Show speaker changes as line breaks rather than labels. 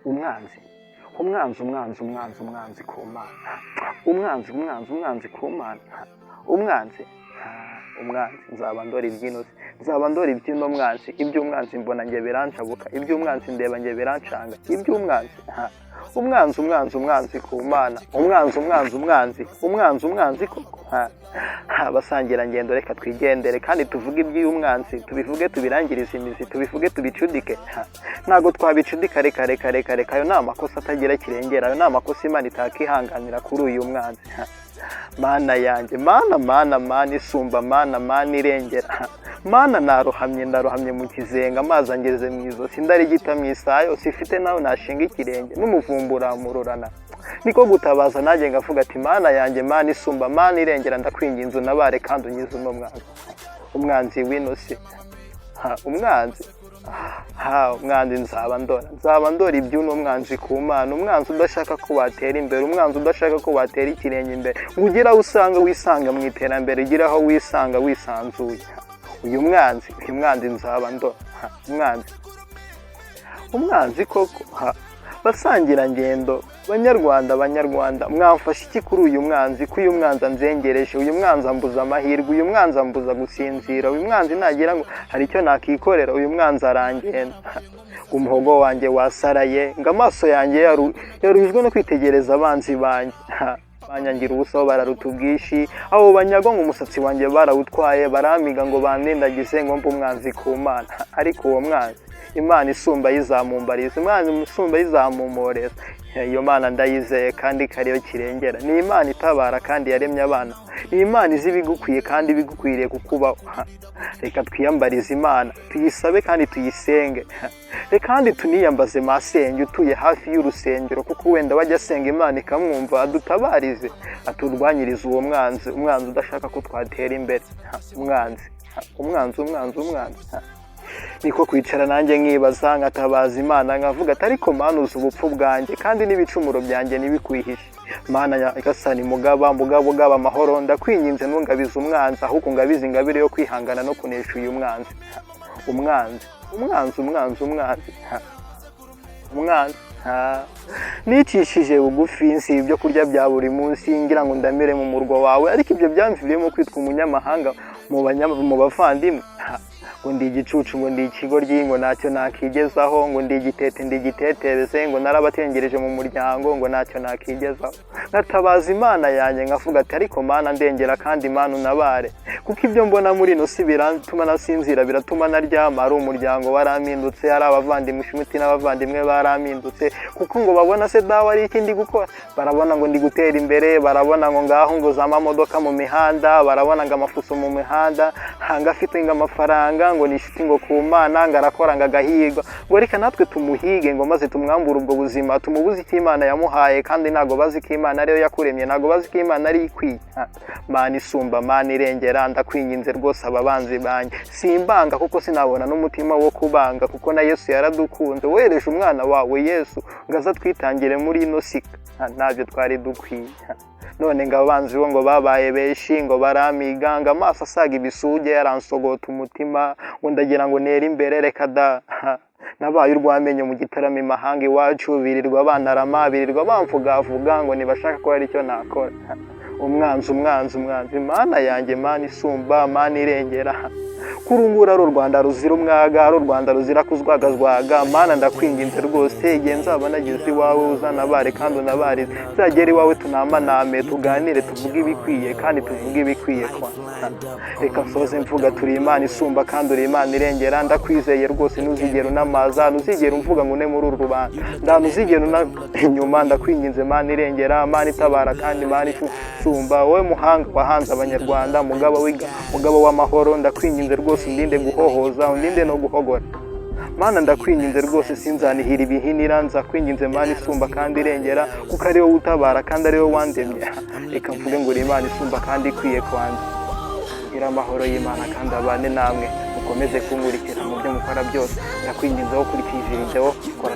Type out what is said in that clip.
umwanzi umwanzi ku Mana, umwanzi ku Mana, umwanzi nzaba ndora iby'uno mwanzi, iby'umwanzi mbona njye biranshabuka, iby'umwanzi ndeba njye birancanga, iby'umwanzi umwanzi ku Mana, umwanzi koko. Basangira ngendo reka twigendere kandi tuvuge iby'umwanzi, tubivuge tubirangirize imizi, tubivuge tubicudike. Ntago twabicudika, reka ayo ni amakosa atagira kirengera, ayo ni amakosa Imana itakihanganira kuri uyu mwanzi. Mana yanjye, Mana isumba, Mana irengera, Mana ndarohamye mu kizenga, amazi angeze mu izosi, ndarigita mu isayo, sifite nawe nashinga ikirenge, n'umuvumbura mururana. Niko gutabaza nanjye ngavuga ati Mana yanjye, Mana isumba, Mana irengera, ndakwinginze untabare kandi unkize uno mwanzi. Umwanzi w'ino si, umwanzi nzaba ndora iby'uno mwanzi ku Mana, umwanzi udashaka ko watera imbere, umwanzi udashaka ko watera ikirenge imbere, ngo ugire aho wisanga mu iterambere, ugire aho wisanga wisanzuye. Uyu mwanzi nzaba ndora, umwanzi koko. Basangira ngendo, banyarwanda, mwamfasha iki kuri uyu mwanzi, ko uyu mwanzi anzengereje, uyu mwanzi ambuza amahirwe, uyu mwanzi ambuza gusinzira, uyu mwanzi nagira ngo hari icyo nakikorera, uyu mwanzi arangenda. Umuhogo wanjye wasaraye, ngo amaso yanjye yarujwe no kwitegereza abanzi banjye. Banyangira ubusaho bararuta ubwishi, abo banyagwa ngo umusatsi wanjye barawutwaye, baramiga ngo bandindagize ngo mbe umwanzi ku Mana. Ariko uwo mwanzi Imana isumba yizamumbariza, Imana isumba yizamumoreza, iyo Mana ndayizeye kandi kariyo kirengera. Ni Imana itabara kandi yaremye abana, ni Imana izi ibigukwiye kandi ibigukwiriye kukubaho. Reka twiyambarize Imana, tuyisabe kandi tuyisenge, reka kandi tuniyambaze masenge utuye hafi y'urusengero, kuko wenda wajya asenga Imana ikamwumva, adutabarize, aturwanyirize uwo umwanzi udashaka ko twatera imbere. Umwanzi. Niko kwicara nanjye nkibaza, nkatabaza Imana, nkavuga ati ariko Mana uzi ubupfu bwanjye kandi n'ibicumuro byanjye ntibikwihishe. Mana Nyagasani mugaba amahoro, ndakwinginze ntungabize umwanzi, ahubwo ngabize ingabire yo kwihangana no kunesha uyu mwanzi. Umwanzi. Nicishije bugufi, nsi ibyo kurya bya buri munsi, ngira ngo ndamire mu murwa wawe, ariko ibyo byamviriyemo kwitwa umunyamahanga mu bavandimwe. Ngo ndi igicucu, ngo ndi ikigoryi, ngo ntacyo nakigezaho, ngo ndi igitete, ndi igitetereze, ngo narabatengereje mu muryango, ngo ntacyo nakigezaho. Natabaza Imana yanjye nkavuga ati ariko Mana ndengera kandi Mana untabare, kuko ibyo mbona muri ino si biratuma nasinzira, biratuma naryama. Ari umuryango warampindutse, ari abavandimwe inshuti n'abavandimwe barampindutse, kuko ngo babona se dawe ari iki ndi gukora, barabona ngo ndi gutera imbere, barabona ngo ngaho nguza amamodoka mu mihanda, barabona ngo amafuso mu mihanda, hanga afite ngo amafaranga, ngo nishiti ngo ku Mana, ngo arakora ngo agahirwa, ngo reka natwe tumuhige, ngo maze tumwambure ubwo buzima, tumubuze icyo Imana yamuhaye, kandi ntago bazi ko Imana ariyo yakuremye, ntago bazi ko Imana ari ikwiye. Mana isumba, Mana irengera, ndakwinginze rwose ababanzi banjye simbanga, kuko sinabona n'umutima wo kubanga, kuko na Yesu yaradukunze, wereje umwana wawe Yesu ngo aza twitangire muri ino sika, ntabyo twari dukwiye. None ngo abanzi bo ngo babaye benshi, ngo baramiga, ngo amaso asaga ibisuge yaransogota umutima, ngo ndagira ngo nere imbere, reka da. Nabaye urwamenyo mu gitaramo imahanga iwacu, birirwa banarama, birirwa bamvugavuga ngo nibashaka ko hari icyo nakora. Umwanzi. Mana yanjye, Mana isumba, Mana irengera, kurungura ari u Rwanda ruzira umwaga, ari u Rwanda ruzira kuzwagazwaga. Mana ndakwinginze rwose, igihe nzaba nageze iwawe uzantabare kandi untabarize, nzagera iwawe tunamaname, tuganire, tuvuge ibikwiye kandi tuvuge ibikwiye kwa. Reka nsoze mvuga turi Imana isumba kandi uri Imana irengera, ndakwizeye rwose, ntuzigera unamaza, ntuzigera umvuga ngo une muri uru rubanda, ntuzigera inyuma. Ndakwinginze Mana irengera, Mana itabara kandi Mana isumba, wowe muhanga wahanze abanyarwanda, mugabo w'amahoro, ndakwinginze rwose undinde guhohoza, undinde no guhogora. Mana ndakwinginze rwose, sinzanihira ibihinira, nzakwinginze Mana isumba kandi irengera, kuko ari wowe utabara kandi ari wowe wandemye. Reka mvuge ngo uri Imana isumba kandi ikwiye kwanjye. Gira amahoro y'Imana kandi abane namwe, mukomeze kunkurikira mu byo mukora byose. Ndakwinginze wo kurikira iyi video, kora